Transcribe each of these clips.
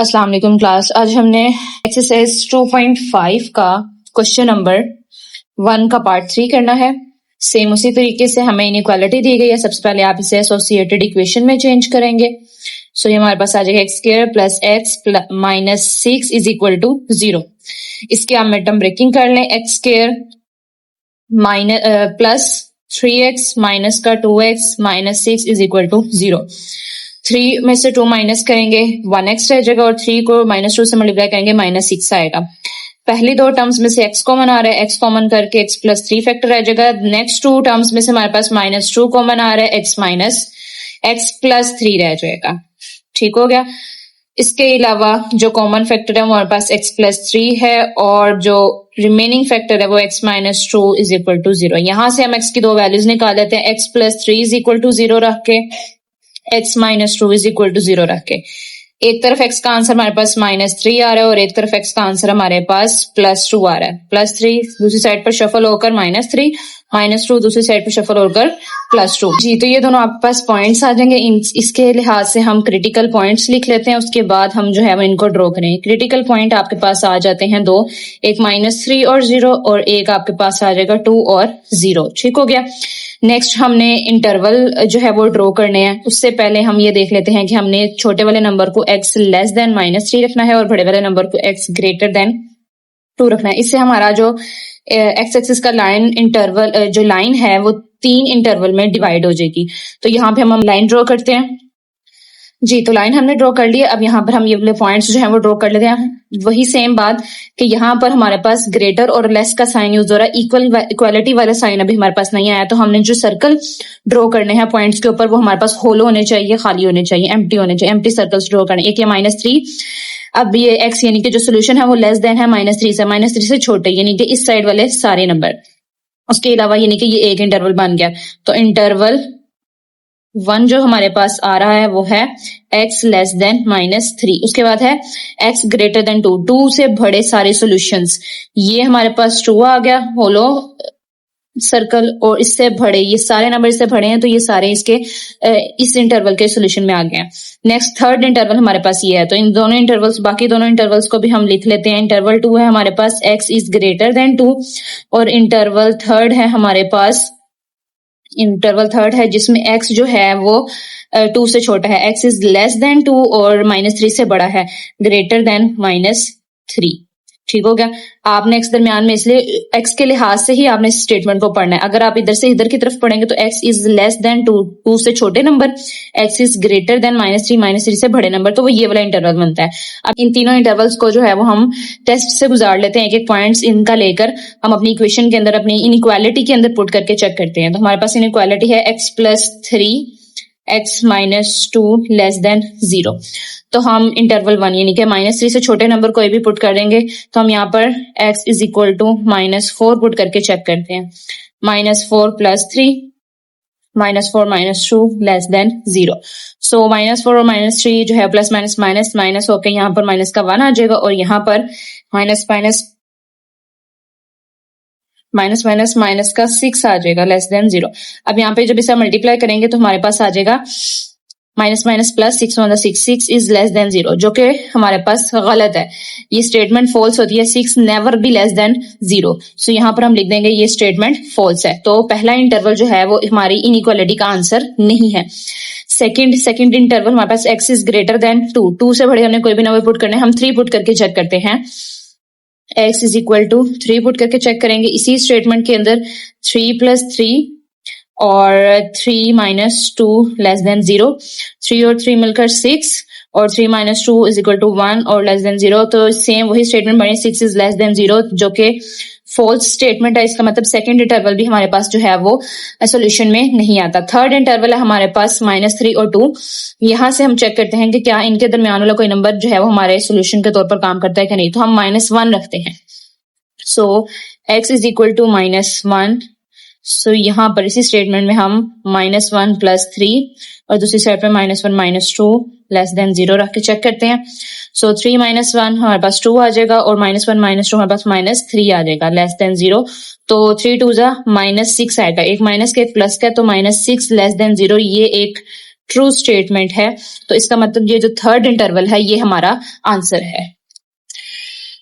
अस्सलाम वालेकुम क्लास। आज हमने एक्सरसाइज 2.5 का क्वेश्चन नंबर 1 का पार्ट 3 करना है। सेम उसी तरीके से हमें इनइक्वालिटी दी गई है। सबसे पहले आप इसे एसोसिएटेड इक्वेशन में चेंज करेंगे। सो ये हमारे पास आ जाएगा X square plus X minus 6 is equal to 0। इसकी आप मिड टर्म ब्रेकिंग कर लें। X square minus plus 3x minus का 2x minus 6 is equal to 0। 3 में से 2 माइनस करेंगे 1x रह जाएगा और 3 को -2 से मल्टीप्लाई करेंगे -6 आएगा। पहली दो टर्म्स में से x कॉमन आ रहा है, x कॉमन करके x प्लस 3 फैक्टर रह जाएगा। नेक्स्ट टू टर्म्स में से हमारे पास -2 कॉमन आ रहा है, x माइनस x प्लस 3 रह जाएगा। ठीक हो गया। इसके अलावा जो कॉमन फैक्टर है वो हमारे पास x प्लस 3 है और जो रिमेनिंग फैक्टर है वो x minus 2 is equal to 0। यहां से हम x की दो वैल्यूज निकाल लेते हैं। x plus 3 is equal to 0 रख के x minus 2 is equal to 0 रख के एक तरफ x का आंसर हमारे पास -3 आ रहा है और एक तरफ x का आंसर हमारे पास +2 आ रहा है। +3 दूसरी साइड पर शफल होकर -3, -2 दूसरी साइड पर शफल होकर +2। जी, तो ये दोनों आपके पास पॉइंट्स आ जाएंगे। इसके लिहाज से हम क्रिटिकल पॉइंट्स लिख लेते हैं, उसके बाद हम जो है वो इनको ड्रॉ करेंगे। क्रिटिकल पॉइंट आपके पास आ जाते हैं दो, एक -3 और 0 और एक आपके पास आ जाएगा 2 और 0। ठीक हो गया। नेक्स्ट हमने इंटरवल जो है वो ड्रॉ करने हैं। उससे पहले हम ये देख लेते हैं कि हमने छोटे वाले नंबर को x लेस देन -3 रखना है और बड़े वाले नंबर को x ग्रेटर देन 2 रखना है। इससे हमारा जो x एक्सिस का लाइन इंटरवल जो लाइन है वो 3 इंटरवल में डिवाइड हो जाएगी। तो यहाँ पे हम लाइन ड्रॉ करते हैं। जी, तो लाइन हमने ड्रॉ कर ली है। अब यहाँ पर हम ये वाले पॉइंट्स जो हैं वो ड्रॉ कर लेते हैं। वही सेम बात कि यहाँ पर हमारे पास ग्रेटर और लेस का साइन यूज हो रहा है। इक्वालिटी वाला साइन अभी हमारे पास नहीं आया, तो हमने जो सर्कल ड्रॉ करने हैं पॉइंट्स के ऊपर वो हमारे पास होलो होने चाहिए, खाली होने चाहिए, एम्प्टी होने चाहिए। एम्प्टी सर्कल्स ड्रॉ करने। एक ये -3। अब ये x यानी कि जो सोल्यूशन है वो लेस देन है -3 से छोटे, यानी कि इस साइड वाले सारे नंबर। उसके अलावा यानी कि ये एक इंटरवल बन गया। तो इंटरवल 1 जो हमारे पास आ रहा है वो है x लेस देन -3। उसके बाद है x ग्रेटर देन 2, 2 से बड़े सारे सॉल्यूशंस। ये हमारे पास 2 आ गया होलो सर्कल, और इससे बड़े ये सारे नंबर इससे बड़े हैं तो ये सारे इसके इस इंटरवल के सॉल्यूशन में आ गए हैं। नेक्स्ट थर्ड इंटरवल हमारे पास ये है, तो इन दोनों इंटरवल्स बाकी दोनों इंटरवल्स को भी हम लिख लेते हैं। इंटरवल 2 है हमारे पास x इज ग्रेटर देन 2 और इंटरवल थर्ड है हमारे पास जिसमें x जो है वो 2 से छोटा है। x इज लेस देन 2 और -3 से बड़ा है, ग्रेटर देन -3। ठीक हो गया। आपने x दरमियान में, इसलिए x के लिहाज से ही आपने इस स्टेटमेंट को पढ़ना है। अगर आप इधर से इधर की तरफ पढ़ेंगे तो x इज लेस देन 2, 2 से छोटे number, x is greater than -3 से बड़े नंबर, तो वो ये वाला इंटरवल बनता है। अब इन तीनों इंटरवल्स को जो है वो हम टेस्ट से गुजार लेते हैं। एक एक पॉइंट्स इनका लेकर हम अपनी इक्वेशन के अंदर अपनी इनइक्वालिटी के अंदर पुट करके चेक करते हैं। तो हमारे पास इनइक्वालिटी है x plus 3 x minus 2 less than 0। तो हम इंटरवल 1 यानी कि -3 से छोटे नंबर कोई भी पुट कर देंगे। तो हम यहाँ पर x is equal to -4 put करके चेक करते हैं। -4 प्लस 3 -4 -2 लेस देन 0। सो -4 और -3 जो है प्लस माइनस माइनस माइनस होकर यहाँ पर माइनस का 1 आ जाएगा और यहाँ पर माइनस माइनस का 6 आ जाएगा लेस देन 0। अब यहाँ पे जब इसे मल्टीप्लाई करेंगे तो हमारे पास आ जाएगा minus plus 6 on the 6 is less then 0, जो कि हमारे पास गलत है। ये स्टेटमेंट फॉल्स होती है। 6 नेवर बी लेस देन 0। सो यहाँ पर हम लिख देंगे ये स्टेटमेंट फॉल्स है। तो पहला इंटरवल जो है वो हमारी इनइक्वालिटी का आंसर नहीं है। सेकंड इंटरवल हमारे पास x इज ग्रेटर देन 2, 2 से बड़े हमने कोई भी नंबर पुट करना है। हम 3 पुट करके चेक करते हैं। x is equal to 3 put करके चेक करेंगे। इसी स्टेटमेंट के अंदर 3 प्लस 3 और 3 माइनस 2 लेस देन 0, 3 और 3 मिलकर 6 और 3 माइनस 2 इज इक्वल टू 1 और लेस देन 0। तो सेम वही स्टेटमेंट बने 6 इज लेस देन 0, जो कि फॉल्स स्टेटमेंट है। इसका मतलब सेकंड इंटरवल भी हमारे पास जो है वो सॉल्यूशन में नहीं आता। थर्ड इंटरवल है हमारे पास -3 और 2। यहाँ से हम चेक करते हैं कि क्या इनके दरमियान वाला कोई नंबर जो है वो हमारे सॉल्यूशन के तौर पर काम करता है कि नहीं। तो हम -1 रखते हैं। सो x इज इक्वल टू -1। सो यहाँ पर इसी स्टेटमेंट में हम -1 प्लस 3 और दूसरी साइड पर -1 -2 लेस देन 0 रख के चेक करते हैं। सो 3 - 1 हमारे पास 2 आ जाएगा और -1 -2 हमारे पास -3 आ जाएगा लेस देन 0। तो 3 2 -6 आएगा। एक माइनस का एक प्लस का, तो -6 लेस देन 0 ये एक ट्रू स्टेटमेंट है, तो इसका मतलब ये जो थर्ड इंटरवल है ये हमारा आंसर है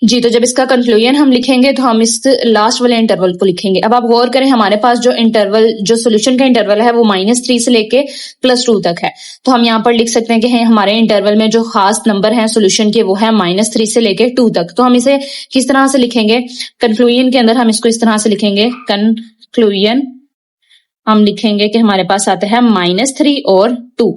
जी। तो जब इसका कंक्लूजन हम लिखेंगे तो हम इस लास्ट वाले इंटरवल को लिखेंगे। अब आप गौर करें, हमारे पास जो इंटरवल, जो सोल्यूशन का इंटरवल है वो -3 से लेके +2 तक है। तो हम यहाँ पर लिख सकते हैं कि हमारे इंटरवल में जो खास नंबर हैं सोल्यूशन के वो है -3 से लेके 2 तक। तो हम इसे किस तरह से लिखेंगे? कंक्लूजन के अंदर हम इसको इस तरह से लिखेंगे, कंक्लूजन हम लिखेंगे कि हमारे पास आता है -3 और 2।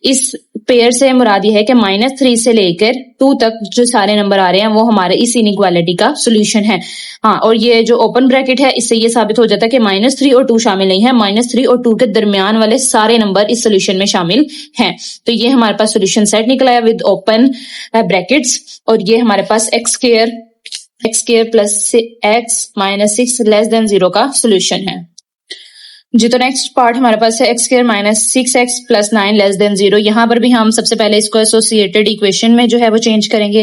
इस पेयर से मुराद ये है कि -3 से लेकर 2 तक जो सारे नंबर आ रहे हैं वो हमारे इस इनइक्वालिटी का सोल्यूशन है। हाँ, और ये जो ओपन ब्रैकेट है इससे ये साबित हो जाता है कि -3 और 2 शामिल नहीं है, -3 और 2 के दरमियान वाले सारे नंबर इस सोल्यूशन में शामिल हैं। तो ये हमारे पास सोल्यूशन सेट निकला है विद ओपन ब्रैकेट्स, और ये हमारे पास x square plus x - 6 less than 0 का सोल्यूशन है जी। तो नेक्स्ट पार्ट हमारे पास है x square - 6x + 9 less than 0। यहाँ पर भी हम सबसे पहले इसको एसोसिएटेड इक्वेशन में जो है वो चेंज करेंगे।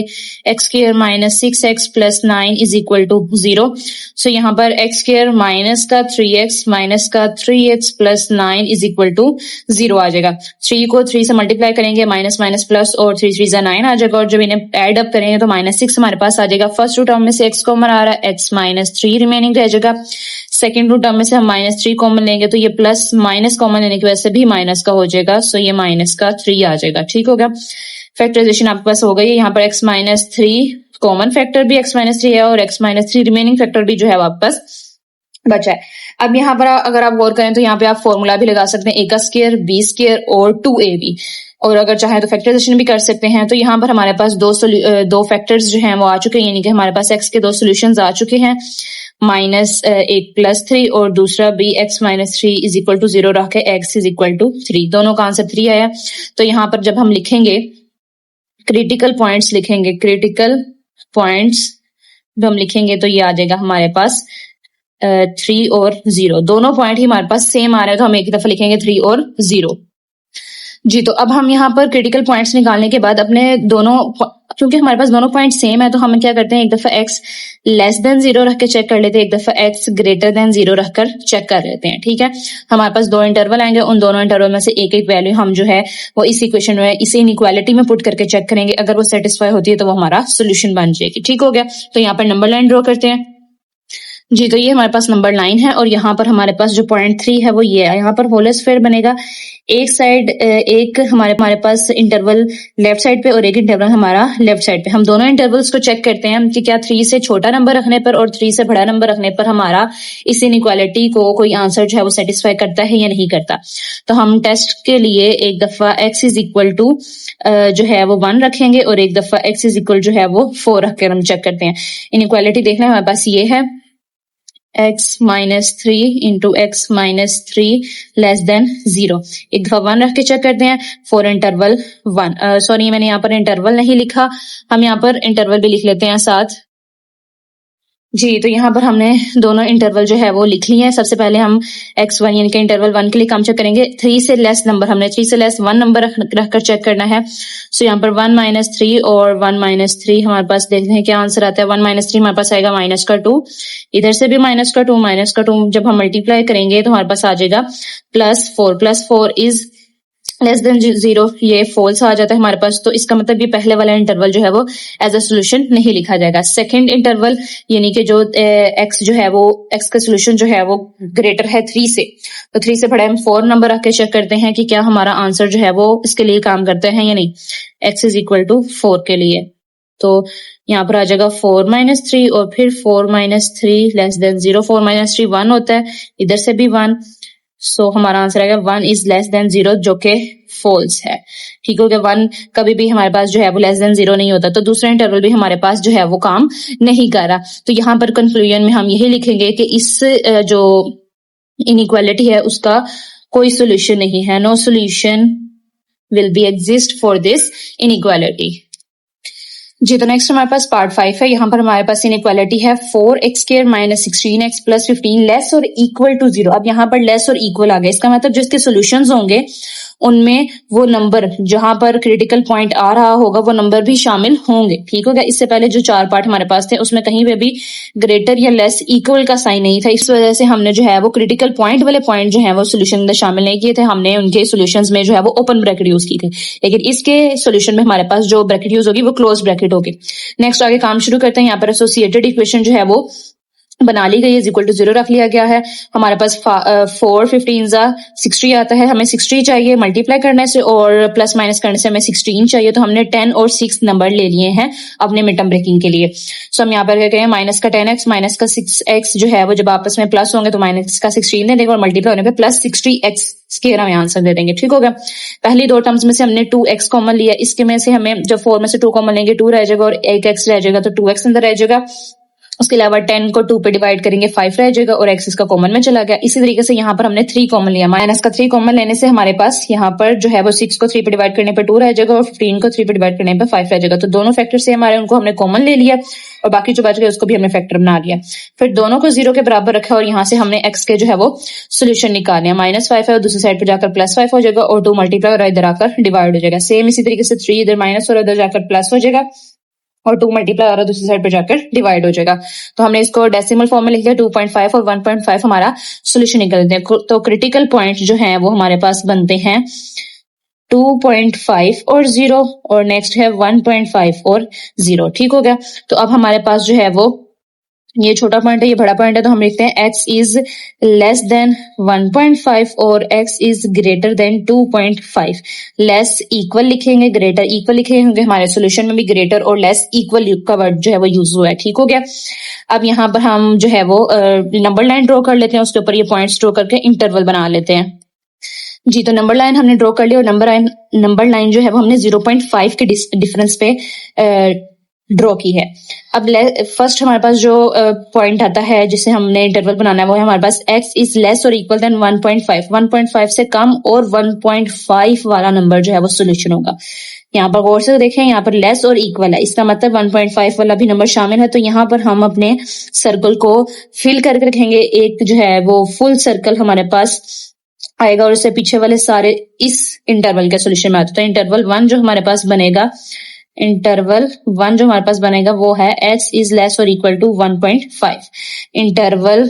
x square - 6x + 9 = 0। सो यहाँ पर x स्क्वायर -3x -3x + 9 = 0 आ जाएगा। 3 को 3 से मल्टीप्लाई करेंगे, माइनस माइनस प्लस, और 3 3 = 9 आ जाएगा। और जब इन्हें एड अप करेंगे तो -6 हमारे पास आ जाएगा। फर्स्ट टर्म में से x कॉमन आ रहा है, x - 3 रिमेनिंग रह जाएगा। सेकेंड टर्म में से हम -3 कॉमन लेंगे तो ये प्लस माइनस कॉमन लेने की वजह से भी माइनस का हो जाएगा। सो ये -3 आ जाएगा। ठीक हो गया, फैक्टराइजेशन आपके पास हो गई है। यहाँ पर x - 3 कॉमन फैक्टर भी x - 3 है, और x - 3 रिमेनिंग फैक्टर भी जो है वापस बचा है। अब यहाँ पर अगर आप गौर करें तो यहाँ पे आप फॉर्मूला भी लगा सकते हैं, a का स्क्वायर, b स्क्वायर और 2ab, और अगर चाहे तो फैक्टराइजेशन भी कर सकते हैं। तो यहाँ पर हमारे पास दो फैक्टर्स जो हैं वो आ चुके हैं, यानी कि हमारे पास x के 2 सॉल्यूशंस आ चुके हैं, -1 + 3 और दूसरा भी x - 3 = 0 रख के x = 3, दोनों का आंसर 3 आया। तो यहाँ पर जब हम लिखेंगे क्रिटिकल पॉइंट्स लिखेंगे, क्रिटिकल पॉइंट्स जब हम लिखेंगे तो ये आ जाएगा हमारे पास 3 और 0, दोनों पॉइंट ही हमारे पास सेम आ रहे हैं, तो हम एक ही दफा लिखेंगे 3 और 0 जी। तो अब हम यहाँ पर क्रिटिकल पॉइंट्स निकालने के बाद अपने दोनों, क्योंकि हमारे पास दोनों पॉइंट सेम है, तो हम क्या करते हैं, एक दफा x लेस देन 0 रख के चेक कर लेते हैं, एक दफा x ग्रेटर देन 0 रखकर चेक कर लेते हैं। ठीक है, हमारे पास 2 इंटरवल आएंगे, उन दोनों इंटरवल में से एक एक वैल्यू हम जो है वो इस इक्वेशन में, इस इनइक्वालिटी में पुट करके चेक करेंगे। अगर वो सेटिस्फाई होती है तो वो हमारा सोल्यूशन बन जाएगी। ठीक हो गया, तो यहाँ पर नंबर लाइन ड्रॉ करते हैं जी। तो ये हमारे पास नंबर 9 है, और यहाँ पर हमारे पास जो पॉइंट 3 है वो ये है। यहाँ पर होल स्क्वायर बनेगा, एक साइड एक हमारे पास इंटरवल लेफ्ट साइड पे और एक इंटरवल हमारा लेफ्ट साइड पे। हम दोनों इंटरवल्स को चेक करते हैं कि क्या 3 से छोटा नंबर रखने पर और 3 से बड़ा नंबर रखने पर हमारा इस इनइक्वालिटी को कोई आंसर जो है वो सेटिस्फाई करता है या नहीं करता। तो हम टेस्ट के लिए एक दफा x जो है वो 1 रखेंगे, और एक दफा x जो है वो 4 रखकर हम चेक करते हैं। इनइक्वालिटी देख लें, हमारे पास ये है x - 3 × x - 3 लेस देन 0। एक दफा 1 रख के चेक करते हैं, 4 इंटरवल 1, सॉरी मैंने यहाँ पर इंटरवल नहीं लिखा, हम यहाँ पर इंटरवल भी लिख लेते हैं साथ जी। तो यहाँ पर हमने दोनों इंटरवल जो है वो लिख लिए हैं। सबसे पहले हम x1 यानी कि इंटरवल 1 के लिए काम चेक करेंगे। 3 से लेस नंबर, हमने 3 से लेस 1 नंबर रखकर चेक करना है। सो यहाँ पर 1 - 3 और 1 - 3 हमारे पास देखते हैं क्या आंसर आता है। 1 - 3 हमारे पास आएगा -2, इधर से भी -2 जब हम मल्टीप्लाई करेंगे तो हमारे पास आ जाएगा +4 इज लेस देन 0, ये फॉल्स आ जाता है हमारे पास। तो इसका मतलब ये पहले वाला इंटरवल जो है वो एज अ सोल्यूशन नहीं लिखा जाएगा। सेकंड इंटरवल यानी कि जो x जो है वो x का सोल्यूशन जो है वो ग्रेटर है 3 से, तो 3 से बड़ा हम 4 नंबर रख के चेक करते हैं कि क्या हमारा आंसर जो है वो इसके लिए काम करता है या नहीं, x = 4 के लिए। तो यहाँ पर आ जाएगा 4 - 3 और फिर 4 - 3 लेस देन 0। 4 - 3 1 होता है, इधर से भी 1, सो हमारा आंसर आएगा 1 इज लेस देन 0, जो कि फॉल्स है। ठीक हो गया, 1 कभी भी हमारे पास जो है वो लेस देन 0 नहीं होता, तो दूसरा इंटरवल भी हमारे पास जो है वो काम नहीं कर रहा। तो यहाँ पर कंक्लूजन में हम यही लिखेंगे कि इस जो इनइक्वालिटी है उसका कोई सोल्यूशन नहीं है, no solution will be exist for this inequality जी। तो नेक्स्ट हमारे पास पार्ट 5 है। यहाँ पर हमारे पास इनइक्वालिटी है 4x² - 16x + 15 लेस और इक्वल टू 0। अब यहाँ पर लेस और इक्वल आ गए, इसका मतलब जो इसके सॉल्यूशंस होंगे उनमें वो नंबर जहां पर क्रिटिकल पॉइंट आ रहा होगा वो नंबर भी शामिल होंगे। ठीक हो गया। इससे पहले जो 4 पार्ट हमारे पास थे उसमें कहीं पे भी ग्रेटर या लेस इक्वल का साइन नहीं था, इस वजह से हमने जो है वो क्रिटिकल पॉइंट वाले पॉइंट जो है वो सोल्यूशन में शामिल नहीं किए थे, हमने उनके सोल्यूशंस में जो है वो ओपन ब्रैकेट यूज की थे। लेकिन इसके सोल्यूशन में हमारे पास जो ब्रैकेट यूज होगी वो क्लोज ब्रैकेट होगी। नेक्स्ट आगे काम शुरू करते हैं। यहाँ पर एसोसिएटेड इक्वेशन जो है वो बना ली गई है, इज इक्वल टू 0 रख लिया गया है। हमारे पास 4 15 60 आता है, हमें 60 चाहिए मल्टीप्लाई करने से और प्लस माइनस करने से हमें 16 चाहिए, तो हमने 10 और 6 नंबर ले लिए हैं अपने मिड टर्म ब्रेकिंग के लिए। सो हम यहाँ पर क्या करें, माइनस का 10x माइनस का 6x जो है वो जब आपस में प्लस होंगे तो माइनस का 16 दे देंगे और मल्टीप्लाई होने पे प्लस 60x के हम आंसर दे देंगे। ठीक हो गया। पहली दो टर्म्स में से हमने 2x कॉमन लिया, इसके में से हमें जब 4 में से 2 कॉमन लेंगे 2 रह जाएगा और 1x रह जाएगा, तो 2x अंदर रह जाएगा। उसके अलावा 10 को 2 पे डिवाइड करेंगे 5 रह जाएगा और x इसका कॉमन में चला गया। इसी तरीके से यहाँ पर हमने 3 कॉमन लिया, माइनस का 3 कॉमन लेने से हमारे पास यहाँ पर जो है वो 6 को 3 पे डिवाइड करने पे 2 रह जाएगा और 15 को 3 पे डिवाइड करने पे 5 रह जाएगा। तो दोनों फैक्टर से हमारे उनको हमने कॉमन ले लिया और बाकी जो बच गए उसको भी हमने फैक्टर बना लिया। फिर दोनों को 0 के बराबर रखा और यहाँ से हमने x के जो है वो सोल्यूशन निकाले। -5 है और दूसरी साइड पर जाकर +5 हो जाएगा और 2 मल्टीप्लाई और इधर आकर डिवाइड हो जाएगा। सेम इसी तरीके से 3 इधर माइनस और इधर जाकर प्लस हो जाएगा और 2 मल्टीप्लाई और दूसरी साइड पे जाकर डिवाइड हो जाएगा। तो हमने इसको डेसिमल फॉर्म में लिख लिया। 2.5 और 1.5 हमारा सोल्यूशन निकलते हैं। तो क्रिटिकल पॉइंट जो है वो हमारे पास बनते हैं 2.5 और 0 और नेक्स्ट है 1.5 और 0। ठीक हो गया। तो अब हमारे पास जो है वो ये छोटा पॉइंट है, ये बड़ा पॉइंट है, तो हम लिखते हैं x इज लेस देन 1.5 और x is greater than 2.5। Less equal लिखेंगे, ग्रेटर इक्वल लिखेंगे क्योंकि हमारे सॉल्यूशन में भी ग्रेटर और लेस इक्वल का वर्ड जो है वो यूज हुआ है। ठीक हो गया। अब यहाँ पर हम जो है वो नंबर लाइन ड्रॉ कर लेते हैं, उसके ऊपर ये पॉइंट्स ड्रॉ करके इंटरवल बना लेते हैं। जी, तो नंबर लाइन हमने ड्रॉ कर लिया और नंबर लाइन जो है वो हमने 0.5 के डिफरेंस पे ड्रॉ की है। अब फर्स्ट हमारे पास जो पॉइंट आता है जिसे हमने इंटरवल बनाना है वो है हमारे पास x इज लेस और इक्वल देन 1.5। 1.5 से कम और 1.5 वाला नंबर जो है वो सोल्यूशन होगा। यहाँ पर गौर से देखें, यहाँ पर लेस और इक्वल है, इसका मतलब 1.5 वाला भी नंबर शामिल है। तो यहाँ पर हम अपने सर्कल को फिल करके रखेंगे। एक जो है वो फुल सर्कल हमारे पास आएगा और उससे पीछे वाले सारे इस इंटरवल के सोल्यूशन में आते हैं। तो इंटरवल 1 जो हमारे पास बनेगा, वो है x इज लेस और इक्वल टू 1.5। इंटरवल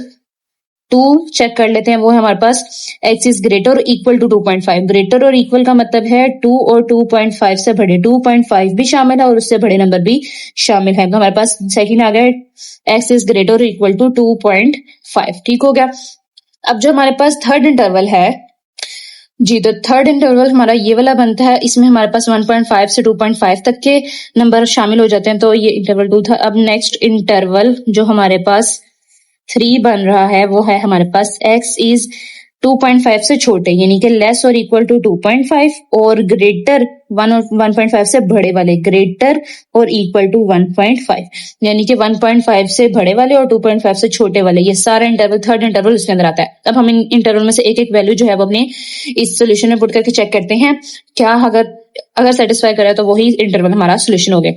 2 चेक कर लेते हैं, वो है हमारे पास x इज ग्रेटर और इक्वल टू 2.5। ग्रेटर और इक्वल का मतलब है 2 और 2.5 से बड़े, 2.5 भी शामिल है और उससे बड़े नंबर भी शामिल है। तो हमारे पास सेकंड आ गया x इज ग्रेटर और इक्वल टू 2.5। ठीक हो गया। अब जो हमारे पास थर्ड इंटरवल है जी, तो थर्ड इंटरवल हमारा ये वाला बनता है। इसमें हमारे पास 1.5 से 2.5 तक के नंबर शामिल हो जाते हैं, तो ये इंटरवल 2 था। अब नेक्स्ट इंटरवल जो हमारे पास 3 बन रहा है वो है हमारे पास x इज 2.5 से छोटे यानी कि लेस और इक्वल टू 2.5 और ग्रेटर 1 और 1.5 से बड़े वाले, ग्रेटर और इक्वल टू 1.5 यानी कि 1.5 से बड़े वाले और 2.5 से छोटे वाले, ये सारा इंटरवल थर्ड इंटरवल इसके अंदर आता है। अब हम इन इंटरवल में से एक एक वैल्यू जो है वो अपने इस सोल्यूशन में पुट करके चेक करते हैं, क्या अगर सेटिस्फाई करे तो वही इंटरवल हमारा सोल्यूशन हो गया।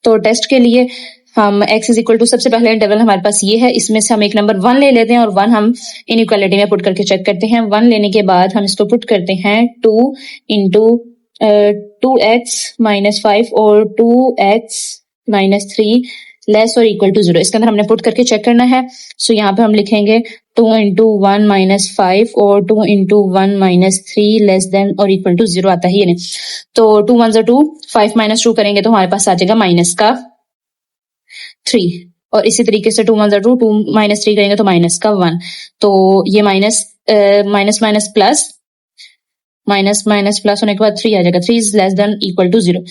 तो टेस्ट के लिए हम x इज इक्वल टू, सबसे पहले इंटरवल हमारे पास ये है, इसमें से हम एक नंबर 1 ले लेते हैं और 1 हम इनइक्वालिटी में पुट करके चेक करते हैं। 1 लेने के बाद हम इसको पुट करते हैं 2 इंटू 2x माइनस 5 और 2x माइनस 3 लेस और इक्वल टू 0। इसके अंदर हमने पुट करके चेक करना है। सो यहाँ पे हम लिखेंगे 2 इंटू 1 माइनस 5 और 2 इंटू 1 माइनस 3 लेस देन और इक्वल टू 0 आता ही नहीं। तो 2 1 2, 5 माइनस 2 करेंगे तो हमारे पास आ जाएगा माइनस का 3 और इसी तरीके से 2 1 2, 2 माइनस 3 करेंगे तो माइनस का 1। तो ये minus minus plus minus minus plus होने के बाद 3 आ जाएगा। 3 is less than equal to 0।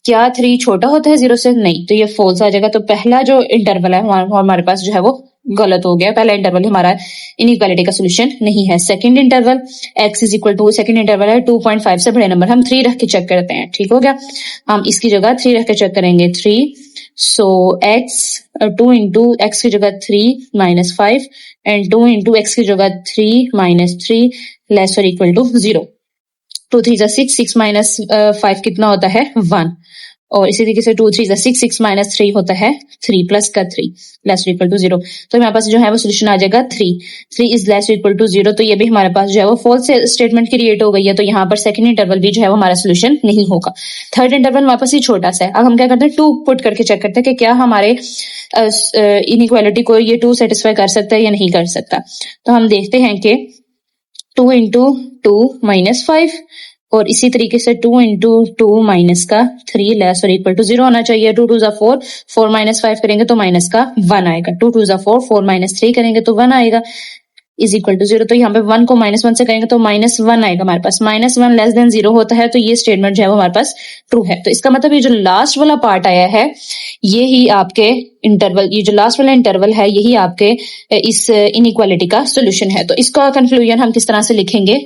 क्या 3 छोटा होता है 0 से? नहीं, तो ये फॉल्स आ जाएगा। तो पहला जो इंटरवल है हमारे पास जो है वो गलत हो गया। पहला इंटरवल हमारा इनइक्वालिटी का सोल्यूशन नहीं है। Second interval x is equal to, second interval है 2.5 से बड़े नंबर, हम 3 रख के चेक करते हैं। ठीक हो गया। हम इसकी जगह 3 रख के चेक करेंगे 3। सो x 2 इंटू एक्स की जगह 3 माइनस 5 एंड 2 इंटू एक्स की जगह 3 माइनस 3 लेस और इक्वल टू 0। 2 3 6, 6 माइनस 5 कितना होता है 1 और इसी तरीके से 2 3 6, 6 माइनस 3 होता है 3 प्लस का 3 लेस इक्वल टू 0। तो हमारे पास जो है वो सोल्यूशन आ जाएगा 3 इज लेस इक्वल टू 0। तो ये भी हमारे पास जो है वो फॉल्स स्टेटमेंट क्रिएट हो गई है। तो यहाँ पर सेकंड इंटरवल भी जो है वो हमारा सोल्यूशन नहीं होगा। थर्ड इंटरवल हमारे पास ही छोटा सा है। अब हम क्या करते हैं 2 पुट करके चेक करते हैं कि क्या हमारे इनइक्वालिटी को ये 2 सेटिस्फाई कर सकता है या नहीं कर सकता। तो हम देखते हैं कि 2 इंटू 2 माइनस 5 और इसी तरीके से 2 इंटू 2 माइनस का 3 लेस और इक्वल टू 0 होना चाहिए। 2 2 4, 4 माइनस 5 करेंगे तो माइनस का 1 आएगा। 2 2 4, 4 माइनस 3 करेंगे तो 1 आएगा इज इक्वल टू 0। तो यहाँ पे 1 को -1 से करेंगे तो -1 आएगा हमारे पास। -1 लेस देन 0 होता है तो ये स्टेटमेंट जो है वो हमारे पास ट्रू है। तो इसका मतलब ये जो लास्ट वाला पार्ट आया है ये ही आपके इंटरवल, ये जो लास्ट वाला इंटरवल है यही आपके इस इनइक्वालिटी का सोल्यूशन है। तो इसका कंक्लूजन हम किस तरह से लिखेंगे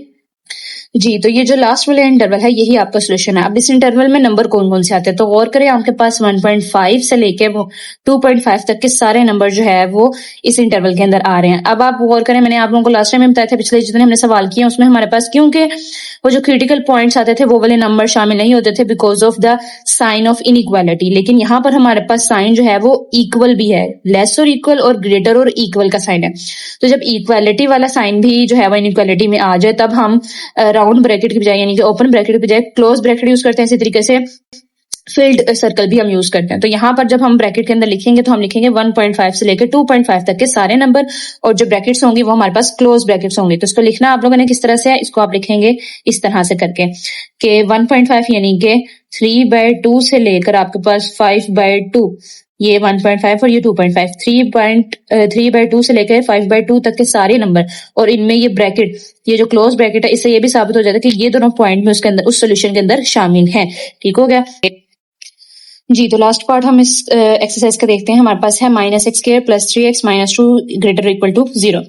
जी। तो ये जो लास्ट वाला इंटरवल है यही आपका सोल्यूशन है। अब इस इंटरवल में नंबर कौन कौन से आते हैं तो गौर करें, आपके पास 1.5 से लेके वो 2.5 तक के सारे नंबर जो है वो इस इंटरवल के अंदर आ रहे हैं। अब आप गौर करें, मैंने आप लोगों को लास्ट टाइम में बताया था, पिछले जितने हमने सवाल किए उसमें हमारे पास क्योंकि वो जो क्रिटिकल पॉइंट्स आते थे वो वाले नंबर शामिल नहीं होते थे because of the sign of inequality. लेकिन यहाँ पर हमारे पास साइन जो है वो इक्वल भी है, लेस और इक्वल और ग्रेटर और इक्वल का साइन है। तो जब इक्वालिटी वाला साइन भी जो है वो इनइक्वालिटी में आ जाए तब हम राउंड ब्रैकेट की बजाय यानी कि ओपन ब्रैकेट की बजाय क्लोज ब्रैकेट यूज करते हैं। इसी तरीके से फील्ड सर्कल भी हम यूज करते हैं। तो यहाँ पर जब हम ब्रैकेट के अंदर लिखेंगे तो हम लिखेंगे 1.5 से लेकर 2.5 तक के सारे नंबर और जो ब्रैकेट्स होंगे वो हमारे पास क्लोज ब्रैकेट्स होंगे। तो इसको लिखना आप लोगों ने किस तरह से है, इसको आप लिखेंगे इस तरह से करके कि 1.5 यानी कि 3/2 से लेकर आपके पास 5/2, ये 1.5 और ये 2.5, 3/2 से लेकर 5/2 तक के सारे नंबर और इनमें ये ब्रैकेट, ये जो क्लोज ब्रैकेट है, इससे ये भी साबित हो जाता है कि ये दोनों पॉइंट में उसके अंदर उस सोल्यूशन के अंदर शामिल हैं। ठीक हो गया जी। तो लास्ट पार्ट हम इस एक्सरसाइज का देखते हैं। हमारे पास है -x² + 3x - 2 > = 0।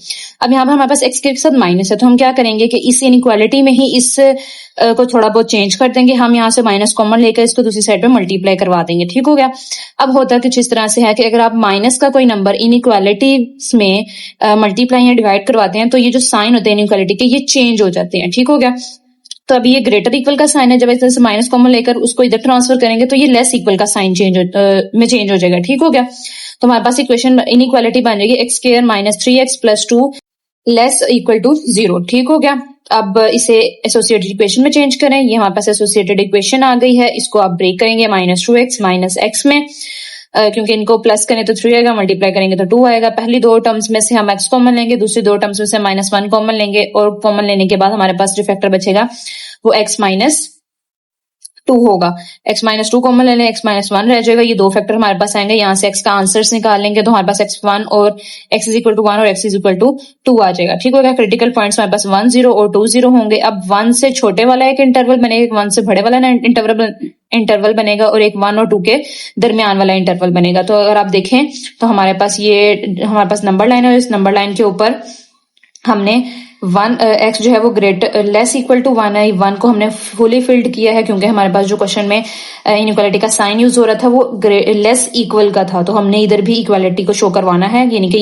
अब यहाँ पर हमारे पास x के साथ माइनस है तो हम क्या करेंगे कि इस इनइक्वालिटी में ही इस को थोड़ा बहुत चेंज कर देंगे। हम यहाँ से माइनस कॉमन लेकर इसको दूसरी साइड पे मल्टीप्लाई करवा देंगे। ठीक हो गया। अब होता कुछ इस तरह से है कि अगर आप माइनस का कोई नंबर इनइक्वालिटी में मल्टीप्लाई या डिवाइड करवाते हैं तो ये जो साइन होते हैं इनइक्वालिटी के ये चेंज हो जाते हैं। ठीक हो गया। तो अभी ये ग्रेटर इक्वल का साइन है, जब इस तरह से माइनस कॉमन लेकर उसको इधर ट्रांसफर करेंगे तो ये लेस इक्वल का साइन चेंज हो जाएगा। ठीक हो गया। तो हमारे पास इक्वेशन इनइक्वालिटी बन जाएगी x² - 3x + 2 < = 0। ठीक हो गया। अब इसे एसोसिएटेड इक्वेशन में चेंज करें। ये हमारे पास एसोसिएटेड इक्वेशन आ गई है। इसको आप ब्रेक करेंगे -2x - x में, क्योंकि इनको प्लस करें तो 3 आएगा, मल्टीप्लाई करेंगे तो 2 आएगा। पहली दो टर्म्स में से हम x कॉमन लेंगे, दूसरी दो टर्म्स में से -1 कॉमन लेंगे और कॉमन लेने के बाद हमारे पास जो फैक्टर बचेगा वो x - 2 होगा। x - 2 कॉमन ले लें, x - 1 रह जाएगा। ये दो फैक्टर हमारे पास आएंगे। यहाँ से x का आंसर्स निकाल लेंगे तो हमारे पास x1 और x = 1 और x = 2 आ जाएगा। ठीक हो गया। क्रिटिकल पॉइंट्स हमारे पास 1 0 और 2 0 होंगे। अब 1 से छोटे वाला एक इंटरवल बनेगा, 1 से बड़े वाला इंटरवल बनेगा और एक 1 और 2 के दरमियान वाला इंटरवल बनेगा। तो अगर आप देखें तो हमारे पास नंबर लाइन है। इस नंबर लाइन के ऊपर हमने x जो है वो लेस इक्वल टू 1 है। 1 को हमने फुली फिल्ड किया है क्योंकि हमारे पास जो क्वेश्चन में इनइक्वालिटी का साइन यूज हो रहा था वो लेस इक्वल का था। तो हमने इधर भी इक्वालिटी को शो करवाना है, यानी कि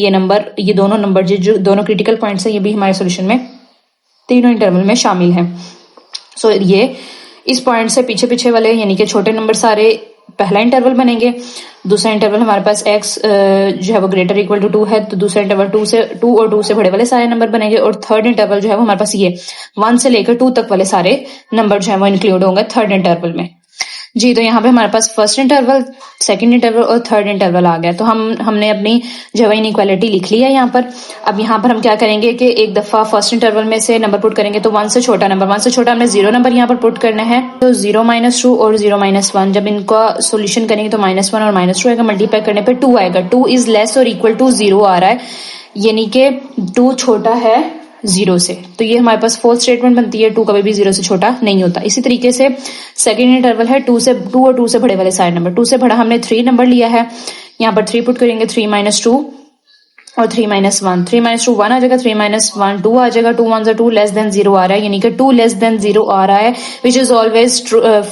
ये दोनों नंबर जो दोनों क्रिटिकल पॉइंट्स है ये भी हमारे सोल्यूशन में तीनों इंटरवल में शामिल है। सो ये इस पॉइंट से पीछे पीछे वाले यानी कि छोटे नंबर सारे पहला इंटरवल बनेंगे। दूसरा इंटरवल हमारे पास x जो है वो > 2 है तो दूसरा इंटरवल 2 और 2 से बड़े वाले सारे नंबर बनेंगे और थर्ड इंटरवल जो है वो हमारे पास ये 1 से लेकर 2 तक वाले सारे नंबर जो है वो इंक्लूड होंगे थर्ड इंटरवल में जी। तो यहाँ पे हमारे पास फर्स्ट इंटरवल, सेकंड इंटरवल और थर्ड इंटरवल आ गया। तो हमने अपनी जो है इनइक्वालिटी लिख ली है यहाँ पर। अब यहाँ पर हम क्या करेंगे कि एक दफा फर्स्ट इंटरवल में से नंबर पुट करेंगे तो 1 से छोटा हमने 0 नंबर यहाँ पर पुट करना है। तो 0 - 2 और 0 - 1 जब इनका सोल्यूशन करेंगे तो -1 और -2 आएगा, मल्टीप्लाई करने पे 2 आएगा। 2 इज लेस और इक्वल टू 0 आ रहा है, यानी कि 2 छोटा है 0 से। तो ये हमारे पास फोर्थ स्टेटमेंट बनती है, 2 कभी भी 0 से छोटा नहीं होता। इसी तरीके से सेकंड इंटरवल है 2 और 2 से बड़े वाले सारे नंबर। 2 से बड़ा हमने 3 नंबर लिया है, यहाँ पर 3 पुट करेंगे, 3 - 2 और 3 - 1, 3 - 2 1 आ जाएगा, 3 - 1 2 आ जाएगा। 2 1 2 लेस देन 0 आ रहा है, यानी कि 2 लेस देन 0 आ रहा है, विच इज ऑलवेज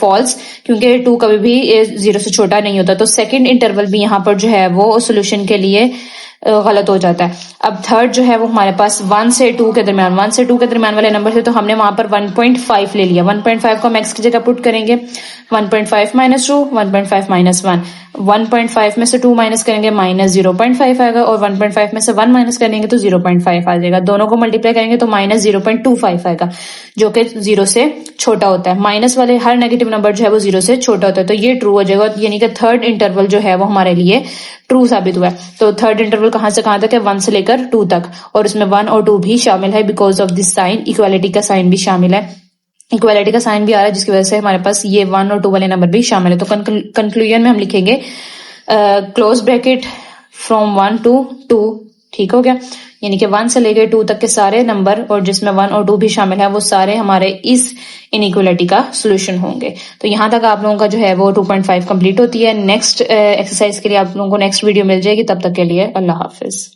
फॉल्स, क्योंकि 2 कभी भी 0 से छोटा नहीं होता। तो सेकंड इंटरवल भी यहाँ पर जो है वो सोल्यूशन के लिए गलत हो जाता है। अब थर्ड जो है वो हमारे पास 1 से 2 के दरमियान, 1 से 2 के दरमियान वाले नंबर थे तो हमने वहां पर 1.5 ले लिया। 1.5 को हम x की जगह पुट करेंगे, 1.5 माइनस 2, 1.5 माइनस 1, 1.5 में से 2 माइनस करेंगे माइनस 0.5 आएगा, और 1.5 में से 1 माइनस करेंगे तो 0.5 आ जाएगा। दोनों को मल्टीप्लाई करेंगे तो माइनस 0.25 आएगा, जो कि 0 से छोटा होता है। माइनस वाले हर नेगेटिव नंबर जो है वो 0 से छोटा होता है, तो ये ट्रू हो जाएगा, यानी कि थर्ड इंटरवल जो है वो हमारे लिए ट्रू साबित हुआ है। तो थर्ड इंटरवल कहां से कहां तक है? 1 से लेकर 2 तक, और उसमें 1 और 2 भी शामिल है because of this sign, equality का साइन भी शामिल है, इक्वालिटी का साइन भी आ रहा है जिसकी वजह से हमारे पास ये 1 और 2 वाले नंबर भी शामिल है। तो कंक्लूजन में हम लिखेंगे क्लोज ब्रैकेट फ्रॉम 1 to 2, ठीक हो गया, यानी कि 1 से लेकर 2 तक के सारे नंबर और जिसमें 1 और 2 भी शामिल है वो सारे हमारे इस इनइक्वालिटी का सोल्यूशन होंगे। तो यहाँ तक आप लोगों का जो है वो 2.5 कंप्लीट होती है। नेक्स्ट एक्सरसाइज के लिए आप लोगों को नेक्स्ट वीडियो मिल जाएगी, तब तक के लिए अल्लाह हाफिज।